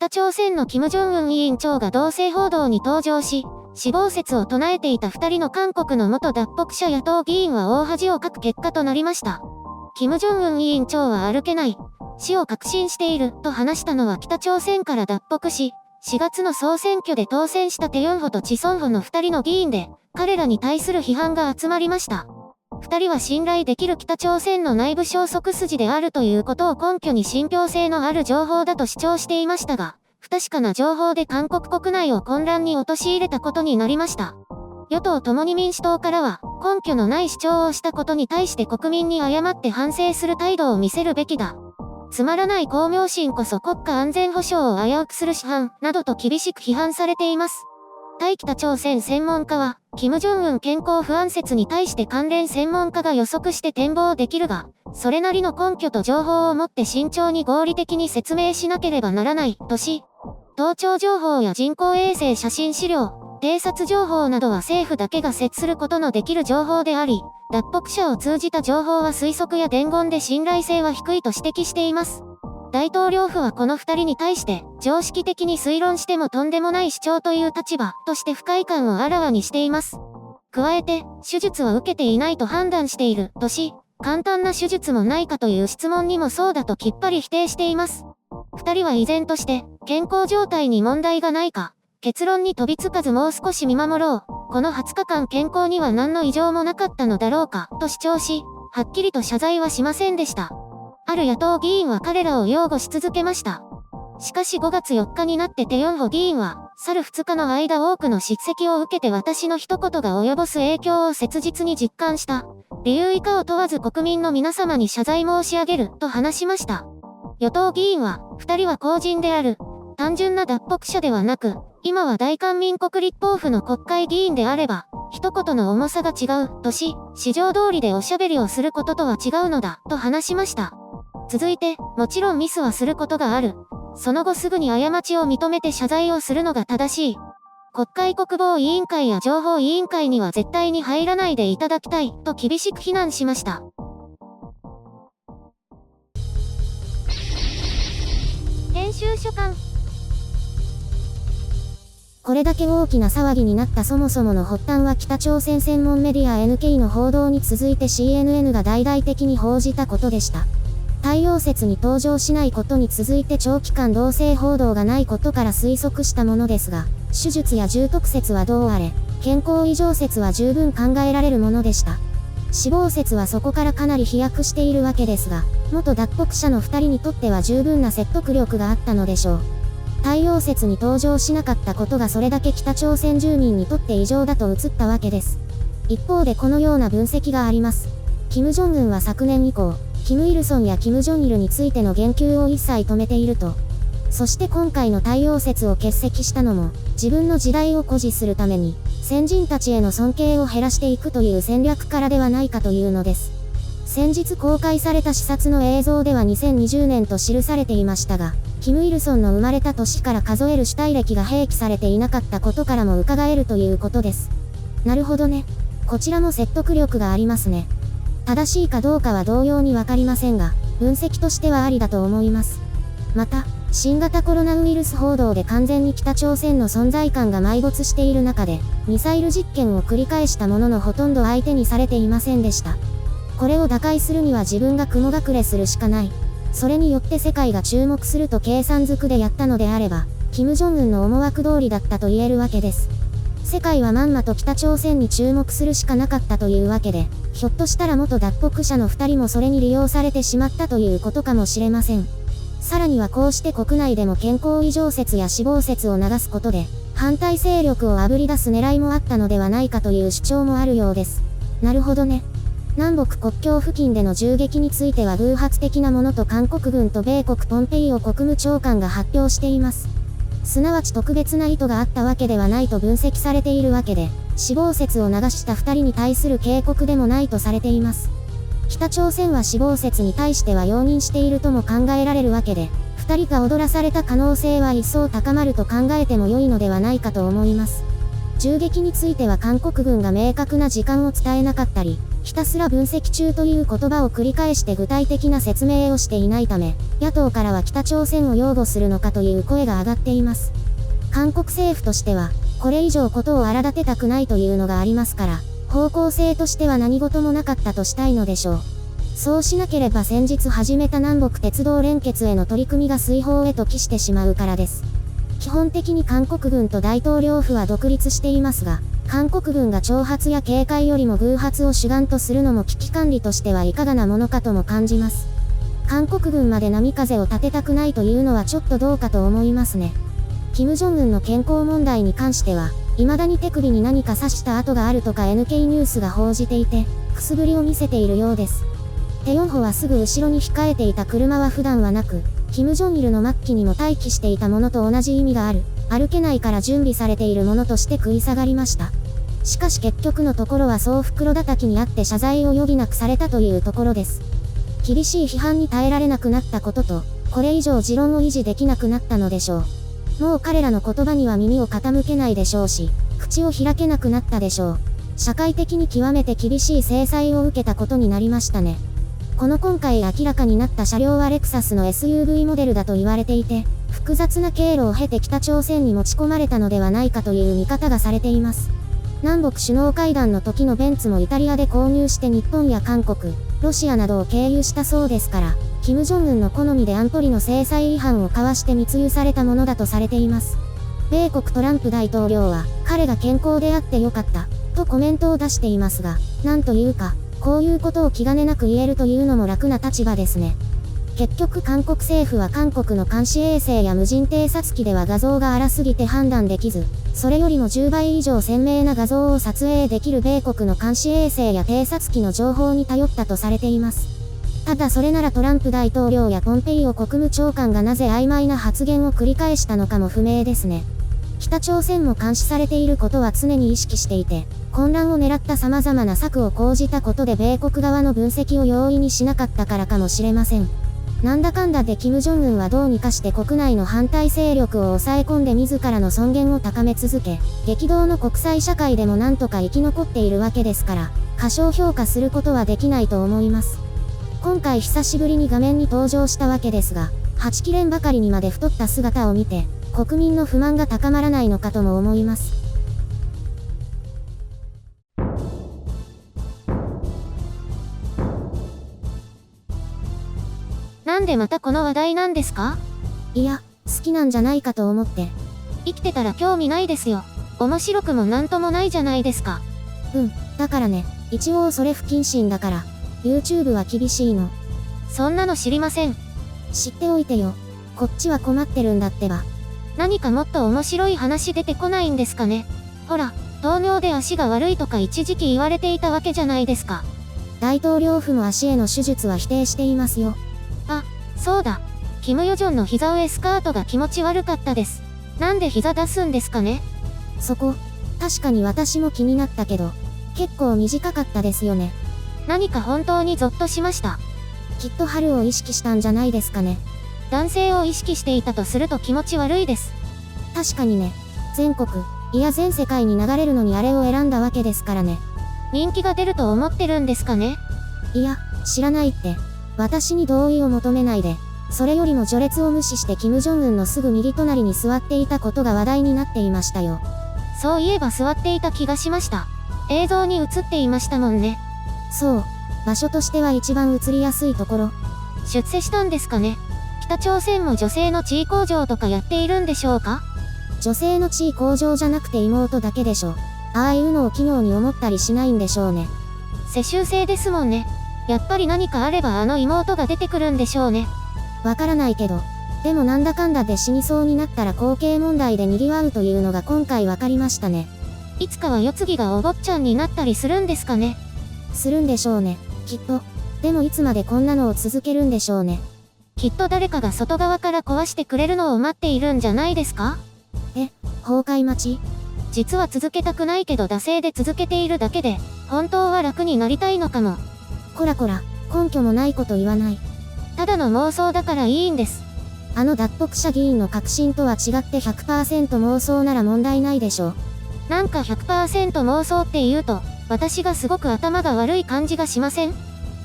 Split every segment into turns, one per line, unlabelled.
北朝鮮の金正恩委員長が同性報道に登場し、死亡説を唱えていた2人の韓国の元脱北者野党議員は大恥をかく結果となりました。金正恩委員長は歩けない、死を確信していると話したのは北朝鮮から脱北し、4月の総選挙で当選したテヨンホとチソンホの2人の議員で、彼らに対する批判が集まりました。2人は信頼できる北朝鮮の内部消息筋であるということを根拠に信憑性のある情報だと主張していましたが、不確かな情報で韓国国内を混乱に陥れたことになりました。与党共に民主党からは、根拠のない主張をしたことに対して国民に誤って反省する態度を見せるべきだ。つまらない公明心こそ国家安全保障を危うくする主犯、などと厳しく批判されています。対北朝鮮専門家は、金正恩健康不安説に対して関連専門家が予測して展望できるが、それなりの根拠と情報を持って慎重に合理的に説明しなければならない、とし、盗聴情報や人工衛星写真資料、偵察情報などは政府だけが接することのできる情報であり、脱北者を通じた情報は推測や伝言で信頼性は低いと指摘しています。大統領府はこの2人に対して、常識的に推論してもとんでもない主張という立場として不快感をあらわにしています。加えて、手術は受けていないと判断しているとし、簡単な手術もないかという質問にもそうだときっぱり否定しています。2人は依然として、健康状態に問題がないか、結論に飛びつかずもう少し見守ろう。この20日間健康には何の異常もなかったのだろうか、と主張し、はっきりと謝罪はしませんでした。ある野党議員は彼らを擁護し続けました。しかし5月4日になってテヨンホ議員は、去る2日の間多くの叱責を受けて私の一言が及ぼす影響を切実に実感した。理由以下を問わず国民の皆様に謝罪申し上げる、と話しました。与党議員は、2人は公人である。単純な脱北者ではなく、今は大韓民国立法府の国会議員であれば、一言の重さが違う、とし、市場通りでおしゃべりをすることとは違うのだ、と話しました。続いて、もちろんミスはすることがある。その後すぐに過ちを認めて謝罪をするのが正しい。国会国防委員会や情報委員会には絶対に入らないでいただきたい、と厳しく非難しました。編集所管。これだけ大きな騒ぎになったそもそもの発端は北朝鮮専門メディア NK の報道に続いて CNN が大々的に報じたことでした。太陽説に登場しないことに続いて長期間同性報道がないことから推測したものですが、手術や重篤説はどうあれ、健康異常説は十分考えられるものでした。死亡説はそこからかなり飛躍しているわけですが、元脱北者の2人にとっては十分な説得力があったのでしょう。太陽説に登場しなかったことがそれだけ北朝鮮住民にとって異常だと映ったわけです。一方でこのような分析があります。金正恩は昨年以降、キム・イルソンやキム・ジョンイルについての言及を一切止めていると。そして今回の太陽説を欠席したのも、自分の時代を誇示するために、先人たちへの尊敬を減らしていくという戦略からではないかというのです。先日公開された視察の映像では2020年と記されていましたが、キム・イルソンの生まれた年から数える主体歴が併記されていなかったことからも伺えるということです。なるほどね。こちらも説得力がありますね。正しいかどうかは同様にわかりませんが、分析としてはありだと思います。また、新型コロナウイルス報道で完全に北朝鮮の存在感が埋没している中で、ミサイル実験を繰り返したもののほとんど相手にされていませんでした。これを打開するには自分が雲隠れするしかない。それによって世界が注目すると計算づくでやったのであれば、金正恩の思惑通りだったと言えるわけです。世界はまんまと北朝鮮に注目するしかなかったというわけで、ひょっとしたら元脱北者の2人もそれに利用されてしまったということかもしれません。さらにはこうして国内でも健康異常説や死亡説を流すことで、反対勢力をあぶり出す狙いもあったのではないかという主張もあるようです。なるほどね。南北国境付近での銃撃については偶発的なものと韓国軍と米国ポンペイオ国務長官が発表しています。すなわち特別な意図があったわけではないと分析されているわけで、死亡説を流した2人に対する警告でもないとされています。北朝鮮は死亡説に対しては容認しているとも考えられるわけで、2人が踊らされた可能性は一層高まると考えても良いのではないかと思います。銃撃については韓国軍が明確な時間を伝えなかったり、ひたすら分析中という言葉を繰り返して具体的な説明をしていないため、野党からは北朝鮮を擁護するのかという声が上がっています。韓国政府としては、これ以上ことを荒立てたくないというのがありますから、方向性としては何事もなかったとしたいのでしょう。そうしなければ先日始めた南北鉄道連結への取り組みが水泡へと帰してしまうからです。基本的に韓国軍と大統領府は独立していますが、韓国軍が挑発や警戒よりも偶発を主眼とするのも危機管理としてはいかがなものかとも感じます。韓国軍まで波風を立てたくないというのはちょっとどうかと思いますね。金正恩の健康問題に関しては、未だに手首に何か刺した跡があるとか NK ニュースが報じていて、くすぶりを見せているようです。テヨンホはすぐ後ろに控えていた車は普段はなく、金正日の末期にも待機していたものと同じ意味がある、歩けないから準備されているものとして食い下がりました。しかし結局のところはそう袋叩きにあって謝罪を余儀なくされたというところです。厳しい批判に耐えられなくなったことと、これ以上持論を維持できなくなったのでしょう。もう彼らの言葉には耳を傾けないでしょうし、口を開けなくなったでしょう。社会的に極めて厳しい制裁を受けたことになりましたね。この今回明らかになった車両はレクサスの SUV モデルだと言われていて、複雑な経路を経て北朝鮮に持ち込まれたのではないかという見方がされています。南北首脳会談の時のベンツもイタリアで購入して日本や韓国、ロシアなどを経由したそうですから、金正恩の好みで安保理の制裁違反を交わして密輸されたものだとされています。米国トランプ大統領は、彼が健康であってよかった、とコメントを出していますが、なんというか、こういうことを気兼ねなく言えるというのも楽な立場ですね。結局韓国政府は韓国の監視衛星や無人偵察機では画像が荒すぎて判断できず、それよりも10倍以上鮮明な画像を撮影できる米国の監視衛星や偵察機の情報に頼ったとされています。ただそれならトランプ大統領やポンペイオ国務長官がなぜ曖昧な発言を繰り返したのかも不明ですね。北朝鮮も監視されていることは常に意識していて、混乱を狙った様々な策を講じたことで米国側の分析を容易にしなかったからかもしれません。なんだかんだで金正恩はどうにかして国内の反対勢力を抑え込んで自らの尊厳を高め続け、激動の国際社会でもなんとか生き残っているわけですから、過小評価することはできないと思います。今回久しぶりに画面に登場したわけですが、はちきれんばかりにまで太った姿を見て、国民の不満が高まらないのかとも思います。
なんでまたこの話題なんですか？
いや、好きなんじゃないかと思って。
生きてたら興味ないですよ。面白くもなんともないじゃないですか。
だからね、一応それ不謹慎だから、YouTube は厳しいの。
そんなの知りません。
知っておいてよ。こっちは困ってるんだってば。
何かもっと面白い話出てこないんですかね。ほら、糖尿で足が悪いとか一時期言われていたわけじゃないですか。
大統領府も足への手術は否定していますよ。
あ、そうだ。キム・ヨジョンの膝上スカートが気持ち悪かったです。なんで膝出すんですかね？
そこ、確かに私も気になったけど、結構短かったですよね。
何か本当にゾッとしました。
きっと春を意識したんじゃないですかね。
男性を意識していたとすると気持ち悪いです。
確かにね、全国、いや全世界に流れるのにあれを選んだわけですからね。
人気が出ると思ってるんですかね？
いや、知らないって。私に同意を求めないで。それよりも序列を無視して金正恩のすぐ右隣に座っていたことが話題になっていましたよ。
そういえば座っていた気がしました。映像に映っていましたもんね。
そう、場所としては一番映りやすいところ。
出世したんですかね？北朝鮮も女性の地位向上とかやっているんでしょうか？
女性の地位向上じゃなくて妹だけでしょ。ああいうのを奇妙に思ったりしないんでしょうね。
世襲制ですもんね。やっぱり何かあればあの妹が出てくるんでしょうね。
わからないけど。でもなんだかんだで死にそうになったら後継問題で賑わうというのが今回わかりましたね。
いつかは世継ぎがお坊ちゃんになったりするんですかね？
するんでしょうね、きっと。でもいつまでこんなのを続けるんでしょうね。
きっと誰かが外側から壊してくれるのを待っているんじゃないですか？
崩壊待ち？
実は続けたくないけど惰性で続けているだけで、本当は楽になりたいのかも。
こらこら、根拠もないこと言わない。
ただの妄想だからいいんです。
あの脱北者議員の確信とは違って 100% 妄想なら問題ないでしょう。
なんか 100% 妄想って言うと、
私がすごく頭が悪い感じがしません？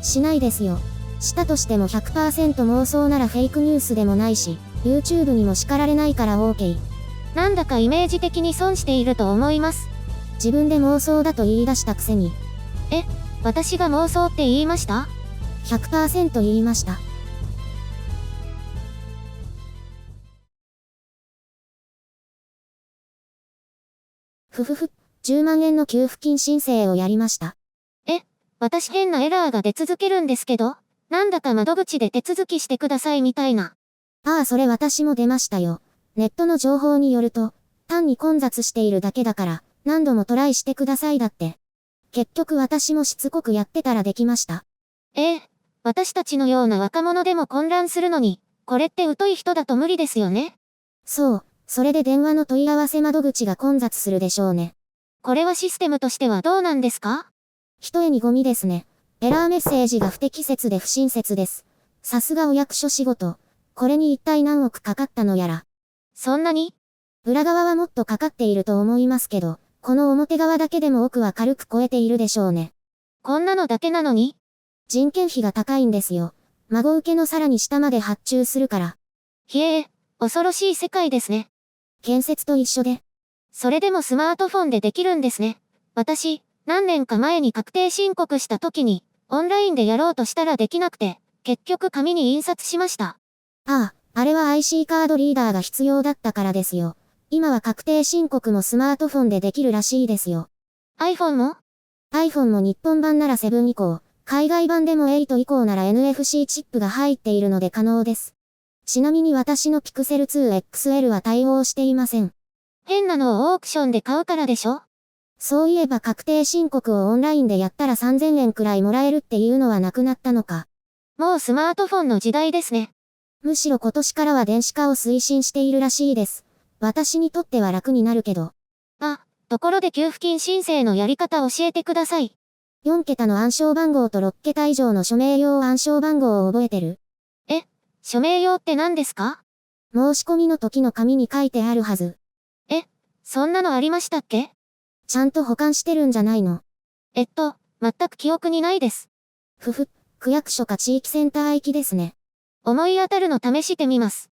しないですよ。したとしても 100% 妄想ならフェイクニュースでもないし、YouTube にも叱られないから OK。
なんだかイメージ的に損していると思います。
自分で妄想だと言い出したくせに。
私が妄想って言いました？
100% 言いました。ふふふ、10万円の給付金申請をやりました。
私変なエラーが出続けるんですけど、なんだか窓口で手続きしてくださいみたいな。
ああ、それ私も出ましたよ。ネットの情報によると、単に混雑しているだけだから、何度もトライしてくださいだって。結局私もしつこくやってたらできました。
私たちのような若者でも混乱するのに、これって疎い人だと無理ですよね。
そう、それで電話の問い合わせ窓口が混雑するでしょうね。
これはシステムとしてはどうなんですか？
ひとえにゴミですね。エラーメッセージが不適切で不親切です。さすがお役所仕事。これに一体何億かかったのやら。
そんなに？
裏側はもっとかかっていると思いますけど、この表側だけでも億は軽く超えているでしょうね。
こんなのだけなのに？
人件費が高いんですよ。孫受けのさらに下まで発注するから。
ひえ、恐ろしい世界ですね。
建設と一緒で。
それでもスマートフォンでできるんですね。私、何年か前に確定申告した時に、オンラインでやろうとしたらできなくて、結局紙に印刷しました。
ああ、あれは IC カードリーダーが必要だったからですよ。今は確定申告もスマートフォンでできるらしいですよ。
iPhone も？
iPhone も日本版なら7以降、海外版でも8以降なら NFC チップが入っているので可能です。ちなみに私の Pixel 2 XL は対応していません。
変なのをオークションで買うからでしょ？
そういえば確定申告をオンラインでやったら3000円くらいもらえるっていうのはなくなったのか。
もうスマートフォンの時代ですね。
むしろ今年からは電子化を推進しているらしいです。私にとっては楽になるけど。
ところで給付金申請のやり方教えてください。
4桁の暗証番号と6桁以上の署名用暗証番号を覚えてる？
署名用って何ですか？
申し込みの時の紙に書いてあるはず。
そんなのありましたっけ？
ちゃんと保管してるんじゃないの？
全く記憶にないです。
区役所か地域センター行きですね。
思い当たるの試してみます。